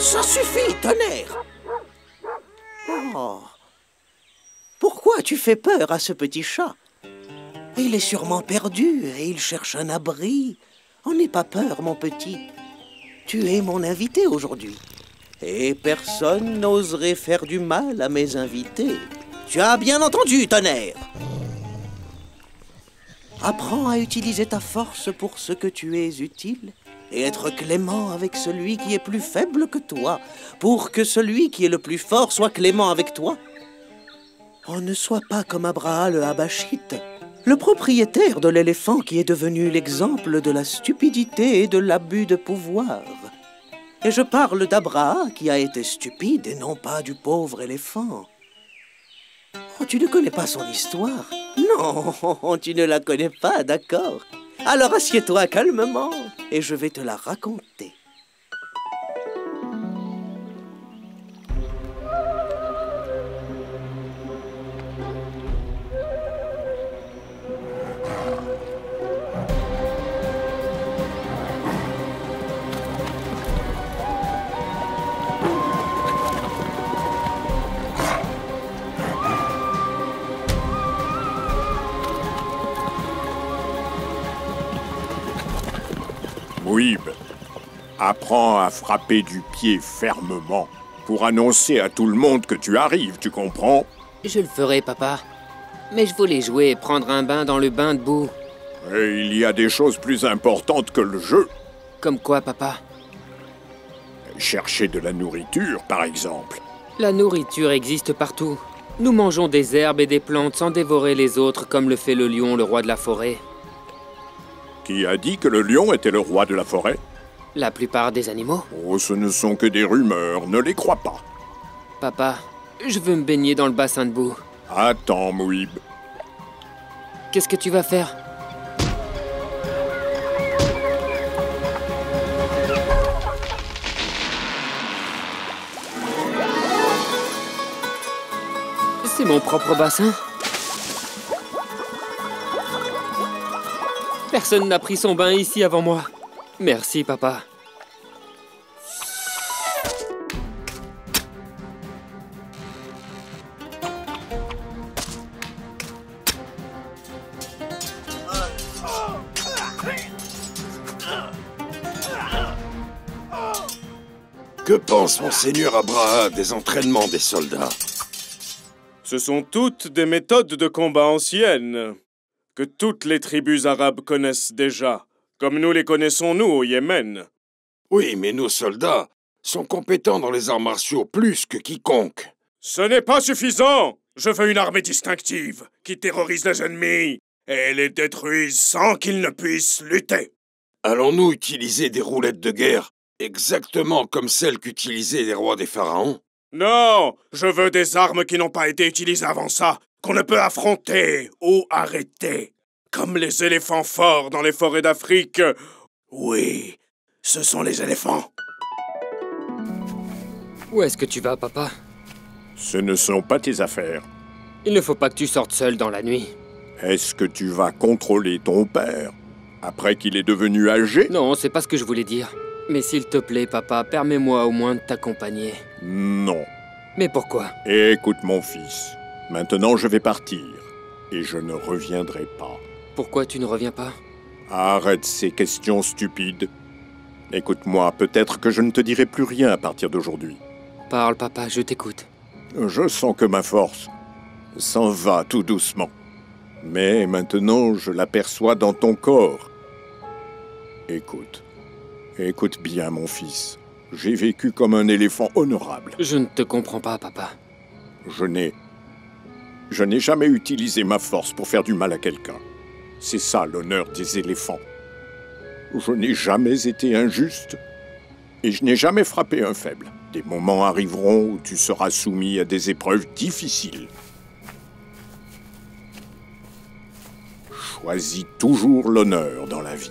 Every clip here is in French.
Ça suffit, tonnerre! Oh. Pourquoi tu fais peur à ce petit chat? Il est sûrement perdu et il cherche un abri. Oh, n'aie pas peur, mon petit. Tu es mon invité aujourd'hui. Et personne n'oserait faire du mal à mes invités. Tu as bien entendu, tonnerre! Apprends à utiliser ta force pour ce que tu es utile et être clément avec celui qui est plus faible que toi, pour que celui qui est le plus fort soit clément avec toi. Oh, ne sois pas comme Abraha le Habashite, le propriétaire de l'éléphant qui est devenu l'exemple de la stupidité et de l'abus de pouvoir. Et je parle d'Abraha qui a été stupide et non pas du pauvre éléphant. Oh, tu ne connais pas son histoire? Non, tu ne la connais pas, d'accord. Alors assieds-toi calmement et je vais te la raconter. Mouhib, apprends à frapper du pied fermement pour annoncer à tout le monde que tu arrives, tu comprends? Je le ferai, papa. Mais je voulais jouer et prendre un bain dans le bain de boue. Et il y a des choses plus importantes que le jeu. Comme quoi, papa? Chercher de la nourriture, par exemple. La nourriture existe partout. Nous mangeons des herbes et des plantes sans dévorer les autres comme le fait le lion, le roi de la forêt. Qui a dit que le lion était le roi de la forêt? La plupart des animaux. Oh, ce ne sont que des rumeurs, ne les crois pas. Papa, je veux me baigner dans le bassin de boue. Attends, Mouhib. Qu'est-ce que tu vas faire? C'est mon propre bassin. Personne n'a pris son bain ici avant moi. Merci, papa. Que pense Monseigneur Abraha des entraînements des soldats? Ce sont toutes des méthodes de combat anciennes, que toutes les tribus arabes connaissent déjà, comme nous les connaissons nous au Yémen. Oui, mais nos soldats sont compétents dans les arts martiaux plus que quiconque. Ce n'est pas suffisant! Je veux une armée distinctive, qui terrorise les ennemis et les détruise sans qu'ils ne puissent lutter. Allons-nous utiliser des roulettes de guerre exactement comme celles qu'utilisaient les rois des pharaons? Non! Je veux des armes qui n'ont pas été utilisées avant ça, qu'on ne peut affronter ou arrêter. Comme les éléphants forts dans les forêts d'Afrique. Oui, ce sont les éléphants. Où est-ce que tu vas, papa? Ce ne sont pas tes affaires. Il ne faut pas que tu sortes seul dans la nuit. Est-ce que tu vas contrôler ton père, après qu'il est devenu âgé? Non, c'est pas ce que je voulais dire. Mais s'il te plaît, papa, permets-moi au moins de t'accompagner. Non. Mais pourquoi? Écoute, mon fils. Maintenant, je vais partir. Et je ne reviendrai pas. Pourquoi tu ne reviens pas? Arrête ces questions stupides. Écoute-moi, peut-être que je ne te dirai plus rien à partir d'aujourd'hui. Parle, papa, je t'écoute. Je sens que ma force s'en va tout doucement. Mais maintenant, je l'aperçois dans ton corps. Écoute. Écoute bien, mon fils. J'ai vécu comme un éléphant honorable. Je ne te comprends pas, papa. Je n'ai jamais utilisé ma force pour faire du mal à quelqu'un. C'est ça l'honneur des éléphants. Je n'ai jamais été injuste et je n'ai jamais frappé un faible. Des moments arriveront où tu seras soumis à des épreuves difficiles. Choisis toujours l'honneur dans la vie.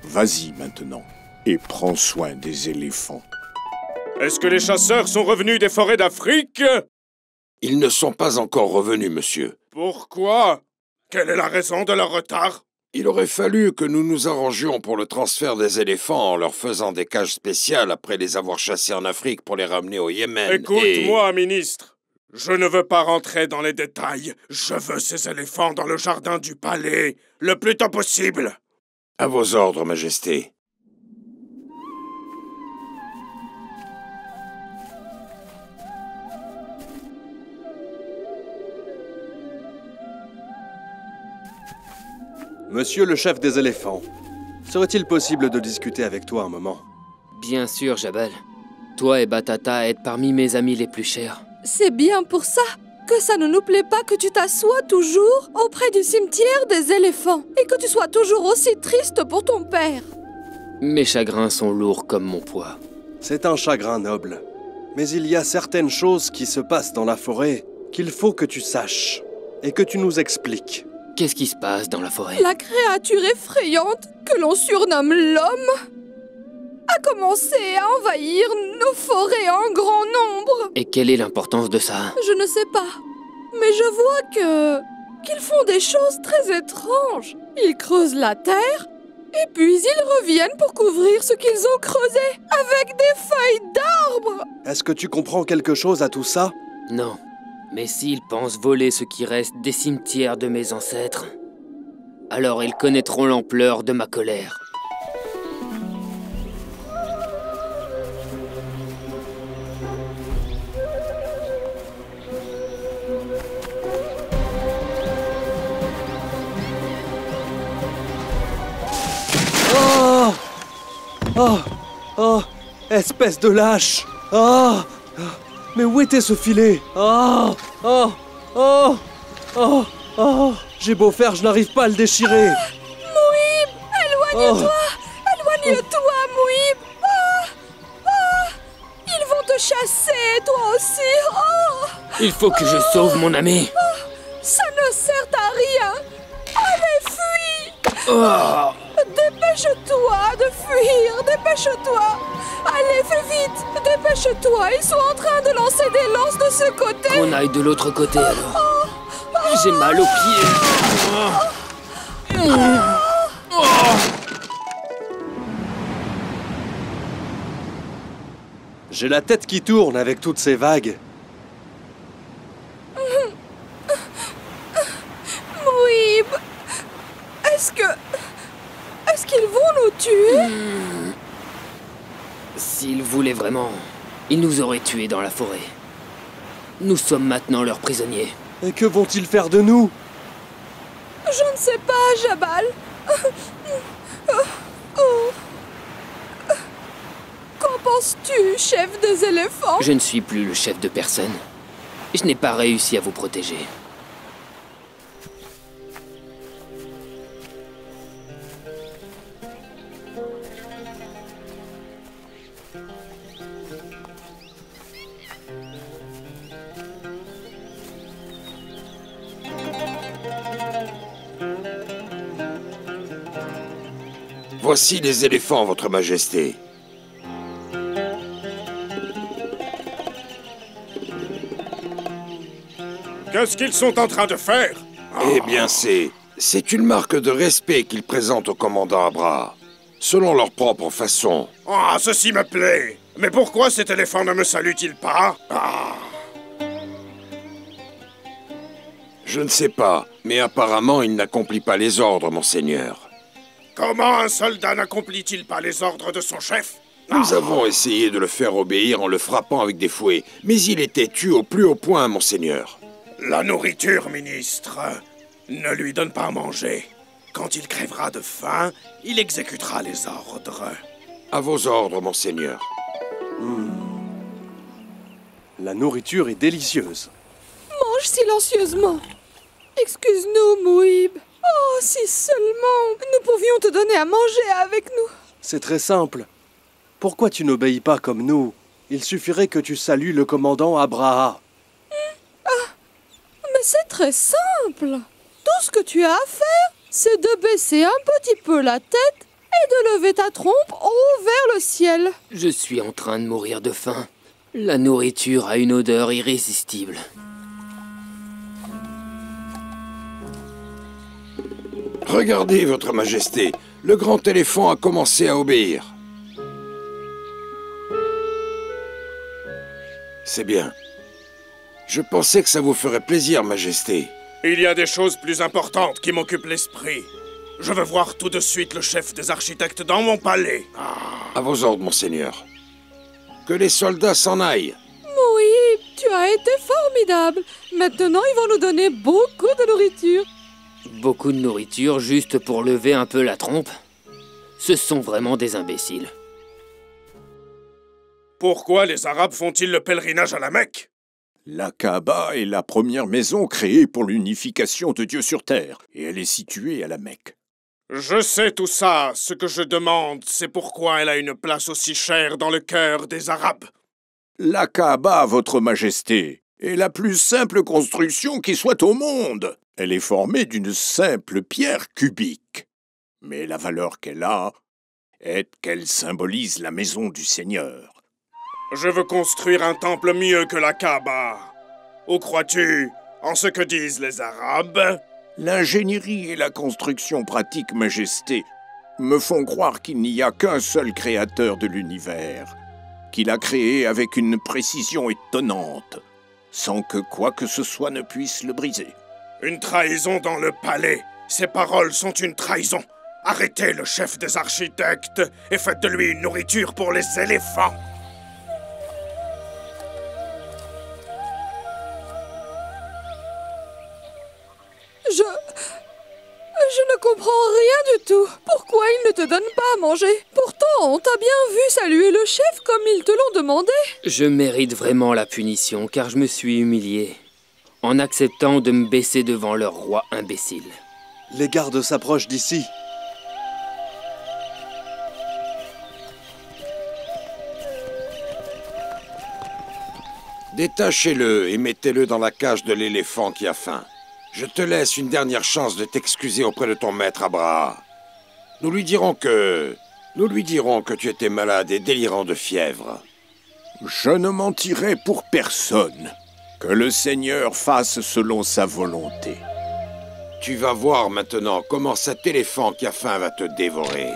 Vas-y maintenant et prends soin des éléphants. Est-ce que les chasseurs sont revenus des forêts d'Afrique? Ils ne sont pas encore revenus, monsieur. Pourquoi? Quelle est la raison de leur retard? Il aurait fallu que nous nous arrangions pour le transfert des éléphants en leur faisant des cages spéciales après les avoir chassés en Afrique pour les ramener au Yémen. Écoute-moi, ministre. Je ne veux pas rentrer dans les détails. Je veux ces éléphants dans le jardin du palais, le plus tôt possible. À vos ordres, Majesté. Monsieur le chef des éléphants, serait-il possible de discuter avec toi un moment? Bien sûr, Jabal. Toi et Batata êtes parmi mes amis les plus chers. C'est bien pour ça que ça ne nous plaît pas que tu t'assoies toujours auprès du cimetière des éléphants et que tu sois toujours aussi triste pour ton père. Mes chagrins sont lourds comme mon poids. C'est un chagrin noble. Mais il y a certaines choses qui se passent dans la forêt qu'il faut que tu saches et que tu nous expliques. Qu'est-ce qui se passe dans la forêt? La créature effrayante que l'on surnomme l'homme a commencé à envahir nos forêts en grand nombre. Et quelle est l'importance de ça? Je ne sais pas, mais je vois qu'ils font des choses très étranges. Ils creusent la terre, et puis ils reviennent pour couvrir ce qu'ils ont creusé avec des feuilles d'arbres. Est-ce que tu comprends quelque chose à tout ça? Non. Mais s'ils pensent voler ce qui reste des cimetières de mes ancêtres, alors ils connaîtront l'ampleur de ma colère. Oh! Oh! Oh! Espèce de lâche! Oh! Mais où était ce filet? Oh! Oh! Oh! Oh! Oh! J'ai beau faire, je n'arrive pas à le déchirer. Mouhib, éloigne-toi! Éloigne-toi, Mouhib! Ils vont te chasser, toi aussi! Oh! Il faut que je sauve mon ami. Ça ne sert à rien! Allez, fuis! Oh! Dépêche-toi de fuir! Dépêche-toi! Allez, fais vite! Dépêche-toi! Ils sont en train de lancer des lances de ce côté! Qu'on aille de l'autre côté alors. J'ai mal aux pieds. J'ai la tête qui tourne avec toutes ces vagues. Mouhib! Est-ce qu'ils vont nous tuer? S'ils voulaient vraiment, ils nous auraient tués dans la forêt. Nous sommes maintenant leurs prisonniers. Et que vont-ils faire de nous? Je ne sais pas, Jabal. Qu'en penses-tu, chef des éléphants? Je ne suis plus le chef de personne. Je n'ai pas réussi à vous protéger. Voici les éléphants, votre majesté. Qu'est-ce qu'ils sont en train de faire? Eh bien, c'est une marque de respect qu'ils présentent au commandant Abra, selon leur propre façon. Ah, ceci me plaît. Mais pourquoi cet éléphant ne me salue-t-il pas? Je ne sais pas, mais apparemment il n'accomplit pas les ordres, monseigneur. Comment un soldat n'accomplit-il pas les ordres de son chef? Nous avons essayé de le faire obéir en le frappant avec des fouets, mais il est têtu au plus haut point, monseigneur. La nourriture, ministre. Ne lui donne pas à manger. Quand il crèvera de faim, il exécutera les ordres. À vos ordres, monseigneur. La nourriture est délicieuse. Mange silencieusement. Excuse-nous, Mouhib. Oh, si seulement nous pouvions te donner à manger avec nous. C'est très simple. Pourquoi tu n'obéis pas comme nous? Il suffirait que tu salues le commandant Abraha. Mais c'est très simple. Tout ce que tu as à faire, c'est de baisser un petit peu la tête et de lever ta trompe haut vers le ciel. Je suis en train de mourir de faim. La nourriture a une odeur irrésistible. Regardez, Votre Majesté, le grand éléphant a commencé à obéir. C'est bien. Je pensais que ça vous ferait plaisir, Majesté. Il y a des choses plus importantes qui m'occupent l'esprit. Je veux voir tout de suite le chef des architectes dans mon palais. À vos ordres, monseigneur. Que les soldats s'en aillent. Oui, tu as été formidable. Maintenant, ils vont nous donner beaucoup de nourriture. Beaucoup de nourriture juste pour lever un peu la trompe. Ce sont vraiment des imbéciles. Pourquoi les Arabes font-ils le pèlerinage à la Mecque? La Kaaba est la première maison créée pour l'unification de Dieu sur terre, et elle est située à la Mecque. Je sais tout ça. Ce que je demande, c'est pourquoi elle a une place aussi chère dans le cœur des Arabes. La Kaaba, Votre Majesté, est la plus simple construction qui soit au monde. Elle est formée d'une simple pierre cubique. Mais la valeur qu'elle a est qu'elle symbolise la maison du Seigneur. Je veux construire un temple mieux que la Kaaba. Où crois-tu? En ce que disent les Arabes? L'ingénierie et la construction pratique, Majesté, me font croire qu'il n'y a qu'un seul créateur de l'univers, qu'il a créé avec une précision étonnante, sans que quoi que ce soit ne puisse le briser. Une trahison dans le palais. Ces paroles sont une trahison. Arrêtez le chef des architectes et faites de lui une nourriture pour les éléphants. Je ne comprends rien du tout. Pourquoi ils ne te donnent pas à manger? Pourtant, on t'a bien vu saluer le chef comme ils te l'ont demandé. Je mérite vraiment la punition car je me suis humilié en acceptant de me baisser devant leur roi imbécile. Les gardes s'approchent d'ici. Détachez-le et mettez-le dans la cage de l'éléphant qui a faim. Je te laisse une dernière chance de t'excuser auprès de ton maître Abraha. Nous lui dirons que tu étais malade et délirant de fièvre. Je ne mentirai pour personne. Que le Seigneur fasse selon sa volonté. Tu vas voir maintenant comment cet éléphant qui a faim va te dévorer.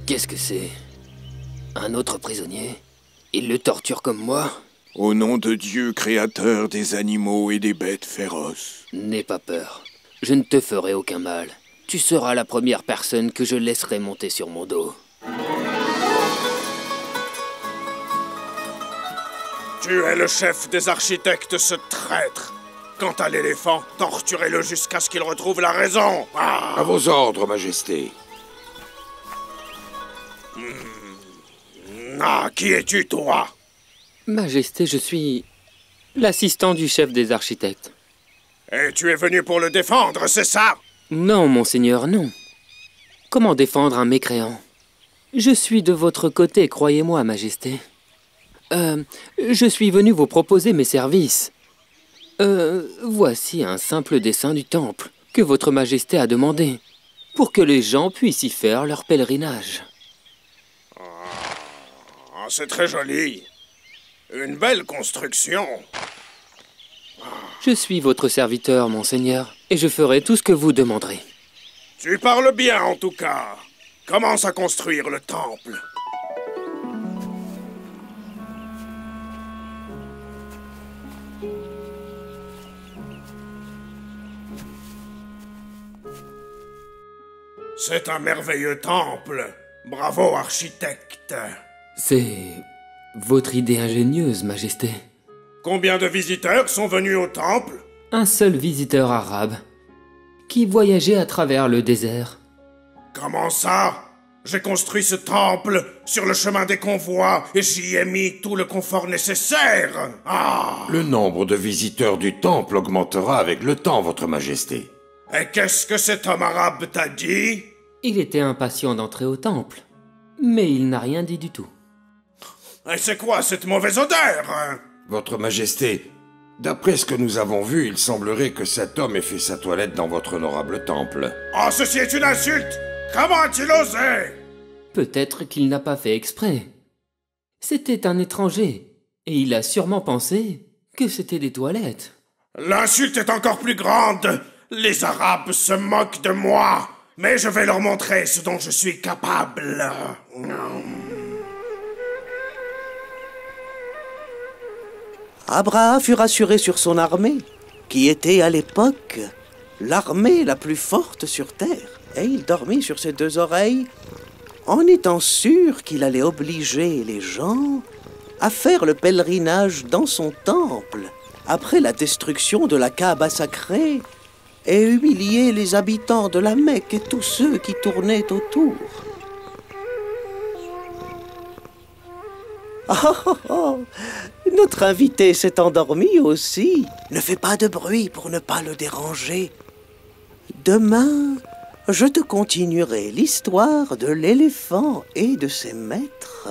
Qu'est-ce que c'est? Un autre prisonnier? Il le torture comme moi? Au nom de Dieu, créateur des animaux et des bêtes féroces. N'aie pas peur. Je ne te ferai aucun mal. Tu seras la première personne que je laisserai monter sur mon dos. Tu es le chef des architectes, ce traître. Quant à l'éléphant, torturez-le jusqu'à ce qu'il retrouve la raison. À vos ordres, Majesté. Qui es-tu, toi? Majesté, je suis l'assistant du chef des architectes. Et tu es venu pour le défendre, c'est ça? Non, monseigneur, non. Comment défendre un mécréant? Je suis de votre côté, croyez-moi, Majesté. Je suis venu vous proposer mes services. Voici un simple dessin du temple que votre Majesté a demandé, pour que les gens puissent y faire leur pèlerinage. C'est très joli. Une belle construction. Je suis votre serviteur, monseigneur, et je ferai tout ce que vous demanderez. Tu parles bien, en tout cas. Commence à construire le temple. C'est un merveilleux temple. Bravo, architecte. C'est votre idée ingénieuse, Majesté. Combien de visiteurs sont venus au temple? Un seul visiteur arabe qui voyageait à travers le désert. Comment ça? J'ai construit ce temple sur le chemin des convois et j'y ai mis tout le confort nécessaire. Le nombre de visiteurs du temple augmentera avec le temps, Votre Majesté. Et qu'est-ce que cet homme arabe t'a dit? Il était impatient d'entrer au temple, mais il n'a rien dit du tout. Et c'est quoi cette mauvaise odeur? Votre Majesté, d'après ce que nous avons vu, il semblerait que cet homme ait fait sa toilette dans votre honorable temple. Oh, ceci est une insulte! Comment a-t-il osé? Peut-être qu'il n'a pas fait exprès. C'était un étranger, et il a sûrement pensé que c'était des toilettes. L'insulte est encore plus grande! Les Arabes se moquent de moi, mais je vais leur montrer ce dont je suis capable. Abraha fut rassuré sur son armée, qui était à l'époque l'armée la plus forte sur terre. Et il dormit sur ses deux oreilles, en étant sûr qu'il allait obliger les gens à faire le pèlerinage dans son temple, après la destruction de la Kaaba sacrée, et humilier les habitants de la Mecque et tous ceux qui tournaient autour. Oh, notre invité s'est endormi aussi. Ne fais pas de bruit pour ne pas le déranger. Demain, je te continuerai l'histoire de l'éléphant et de ses maîtres.